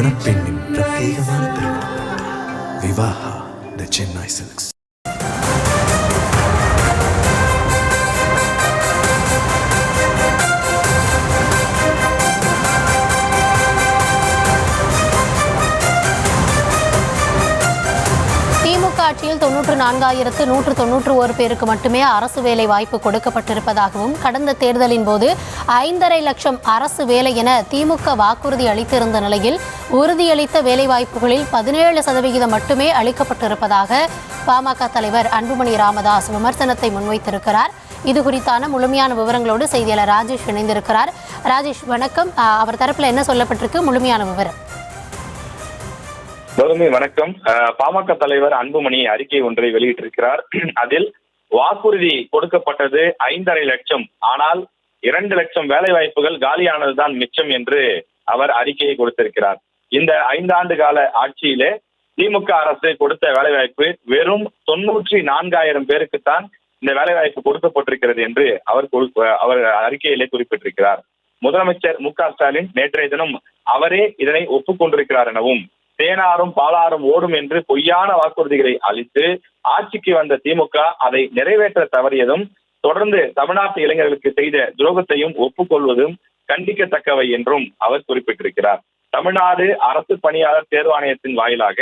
மணப்பெண்ணின் பிரத்யேகமான திருமணம் விவாஹா தி சென்னை சில்க்ஸ். திமுக ஆட்சியில் 94,191 பேருக்கு மட்டுமே அரசு வேலை வாய்ப்பு கொடுக்கப்பட்டிருப்பதாகவும் கடந்த தேர்தலின் போது 5.5 லட்சம் அரசு வேலை என திமுக வாக்குறுதி அளித்திருந்த நிலையில் உறுதியளித்த வேலைவாய்ப்புகளில் 17% மட்டுமே அளிக்கப்பட்டிருப்பதாக பாமக தலைவர் அன்புமணி ராமதாஸ் விமர்சனத்தை முன்வைத்திருக்கிறார். இது குறித்தான முழுமையான விவரங்களோடு செய்தியாளர் ராஜேஷ் இணைந்திருக்கிறார். ராஜேஷ் வணக்கம். அவர் தரப்புல என்ன சொல்லப்பட்டிருக்கு, முழுமையான விவரம்? கௌதமி வணக்கம். பாமக தலைவர் அன்புமணி அறிக்கை ஒன்றை வெளியிட்டிருக்கிறார். அதில் வாக்குறுதி கொடுக்கப்பட்டது 5.5 லட்சம், ஆனால் 2 லட்சம் வேலை வாய்ப்புகள் காலியானதுதான் மிச்சம் என்று அவர் அறிக்கையை கொடுத்திருக்கிறார். இந்த 5 ஆண்டு கால ஆட்சியிலே திமுக அரசு கொடுத்த வேலைவாய்ப்பு வெறும் 94,000 பேருக்குத்தான் இந்த வேலைவாய்ப்பு கொடுக்கப்பட்டிருக்கிறது என்று அவர் அறிக்கையிலே குறிப்பிட்டிருக்கிறார். முதலமைச்சர் மு.க. ஸ்டாலின் நேற்றைய தினம் அவரே இதனை ஒப்புக்கொண்டிருக்கிறார் எனவும், தேனாரும் பாலாரும் ஓடும் என்று பொய்யான வாக்குறுதிகளை அளித்து ஆட்சிக்கு வந்த திமுக அதை நிறைவேற்ற தவறியதும், தொடர்ந்து தமிழ்நாட்டு இளைஞர்களுக்கு செய்த துரோகத்தையும் ஒப்புக்கொள்வதும் கண்டிக்கத்தக்கவை என்றும் அவர் குறிப்பிட்டிருக்கிறார். தமிழ்நாடு அரசு பணியாளர் தேர்வாணையத்தின் வாயிலாக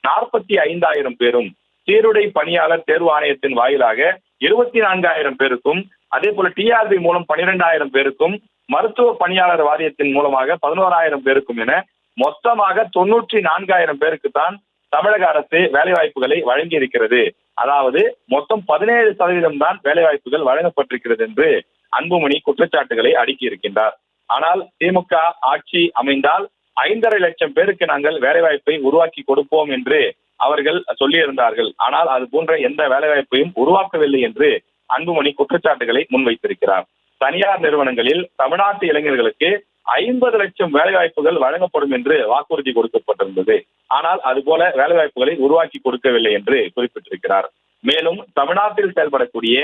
45,000 பேரும், சீருடை பணியாளர் தேர்வு ஆணையத்தின் வாயிலாக 24,000 பேருக்கும், அதே போல டிஆர்பி மூலம் 12,000 பேருக்கும், மருத்துவ பணியாளர் வாரியத்தின் மூலமாக 11,000 பேருக்கும் என மொத்தமாக 94,000 பேருக்கு தான் தமிழக அரசு வேலைவாய்ப்புகளை வழங்கி இருக்கிறது. அதாவது மொத்தம் 17% தான் வேலைவாய்ப்புகள் வழங்கப்பட்டிருக்கிறது என்று அன்புமணி குற்றச்சாட்டுகளை அடுக்கி இருக்கின்றார். ஆனால் திமுக ஆட்சி அமைந்தால் 5.5 லட்சம் பேருக்கு நாங்கள் வேலைவாய்ப்பை உருவாக்கி கொடுப்போம் என்று அவர்கள் சொல்லியிருந்தார்கள். ஆனால் அது போன்ற எந்த வேலைவாய்ப்பையும் உருவாக்கவில்லை என்று அன்புமணி குற்றச்சாட்டுகளை முன்வைத்திருக்கிறார். தனியார் நிறுவனங்களில் தமிழ்நாட்டு இளைஞர்களுக்கு 50 லட்சம் வேலைவாய்ப்புகள் வழங்கப்படும் என்று வாக்குறுதி கொடுக்கப்பட்டிருந்தது. ஆனால் அதுபோல வேலைவாய்ப்புகளை உருவாக்கி கொடுக்கவில்லை என்று குறிப்பிட்டிருக்கிறார். மேலும் தமிழ்நாட்டில் செயல்படக்கூடிய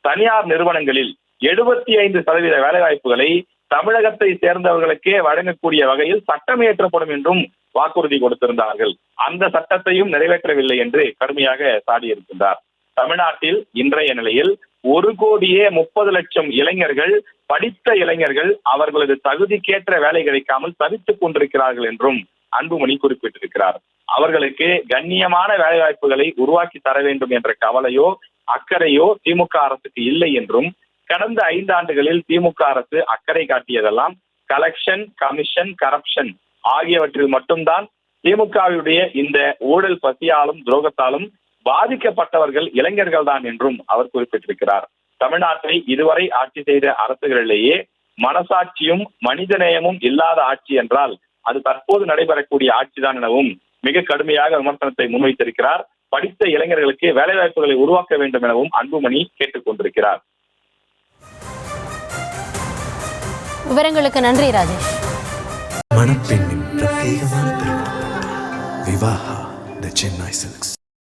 தனியார் நிறுவனங்களில் 75% வேலைவாய்ப்புகளை தமிழகத்தை சேர்ந்தவர்களுக்கே வழங்கக்கூடிய வகையில் சட்டம் இயற்றப்படும் என்றும் வாக்குறுதி கொடுத்திருந்தார்கள். அந்த சட்டத்தையும் நிறைவேற்றவில்லை என்று கடுமையாக சாடியிருக்கின்றார். தமிழ்நாட்டில் இன்றைய நிலையில் 1,30,00,000 இளைஞர்கள், படித்த இளைஞர்கள் அவர்களது தகுதிக்கேற்ற வேலை கிடைக்காமல் தவித்துக் கொண்டிருக்கிறார்கள் என்றும் அன்புமணி குறிப்பிட்டிருக்கிறார். அவர்களுக்கு கண்ணியமான வேலை வாய்ப்புகளை உருவாக்கி தர வேண்டும் என்ற கவலையோ அக்கறையோ திமுக அரசுக்கு இல்லை என்றும், கடந்த 5 ஆண்டுகளில் திமுக அரசு அக்கறை காட்டியதெல்லாம் கலெக்ஷன், கமிஷன், கரப்ஷன் ஆகியவற்றில் மட்டும்தான். திமுகவுடைய இந்த ஊழல் பசியாலும் துரோகத்தாலும் பாதிக்கப்பட்டவர்கள் இளைஞர்கள் தான் என்றும் அவர் குறிப்பிட்டிருக்கிறார். தமிழ்நாட்டை இதுவரை ஆட்சி செய்த அரசுகளிலேயே மனசாட்சியும் மனிதநேயமும் இல்லாத ஆட்சி என்றால் அது தற்போது நடைபெறக்கூடிய ஆட்சிதான் எனவும் மிக கடுமையாக விமர்சனத்தை முன்வைத்திருக்கிறார். படித்த இளைஞர்களுக்கு வேலைவாய்ப்புகளை உருவாக்க வேண்டும் எனவும் அன்புமணி கேட்டுக் கொண்டிருக்கிறார். விவரங்களுக்கு நன்றி ராஜேஷ். மணப்பெண்ணின் பிரத்யேகமான திருமணம் விவாஹா தி சென்னை சில்க்ஸ்.